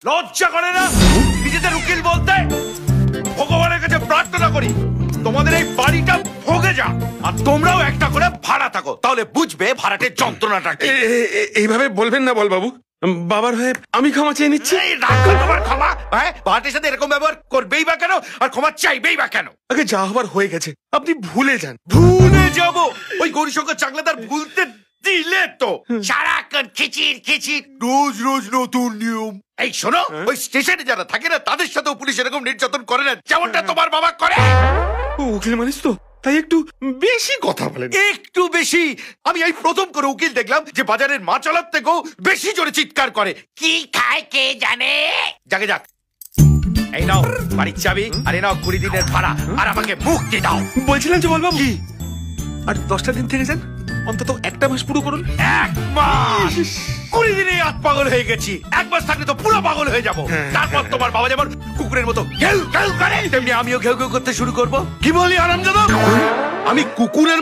লজ্জা করে না নিজেদের উকিল বলতে? ভগবানের কাছে প্রার্থনা করি তোমাদের এই বাড়িটা ভোগে যা, আর তোমরাও একটা করে ভাড়া থাকো, তাহলে বুঝবে ভাড়াটের যন্ত্রণাটা কি। এইভাবে বলবেন না বল বাবু, বাবার হয়ে আমি ক্ষমা চেয়ে নিচ্ছি। তোমার ক্ষমা? হ্যাঁ, ভাড়াটের সাথে এরকম ব্যবহার করবেই বা কেন, আর ক্ষমা চাইবেই বা কেন? আগে যা হবার হয়ে গেছে, আপনি ভুলে যান। ভুলে যাব? ওই গৌরীশঙ্কর চাকলাদার ভুলতে দিলে তো সারাক্ষণ খিচির খিচির, রোজ রোজ নতুন নিয়ম। এই শোনো, ওই স্টেশনে যারা থাকে না তাদের সাথেও পুলিশ এরকম নির্যাতন করে না, যেমনটা তোমার বাবা করে। উকিল মানিস তো, তাই একটু বেশি কথা বলেন। একটু বেশি? আমি এই প্রথম করে উকিল দেখলাম যে বাজারের মাছালার থেকেও বেশি জোরে চিৎকার করে। কি খায় কে জানে? যাকে যাক, এই নাও বাড়ির চাবি, আর এই নাও 20 দিনের ভাড়া, আর আমাকে মুক্তি দাও। বলছিলাম যে বল বাবু, আর 10টা দিন থেকে যান, অন্তত একটা মাস পুরো করুন। 1 মাস? 20 দিনে আত পাগল হয়ে গেছি, 1 মাস থাকলে তো পুরো পাগল হয়ে যাবো। তারপর তোমার বাবা যেমন কুকুরের মতো ঘেউ ঘেউ করে, তেমনি আমিও ঘেউ ঘেউ করতে শুরু করবো। কি বলি আরামজাদা? আমি কুকুরের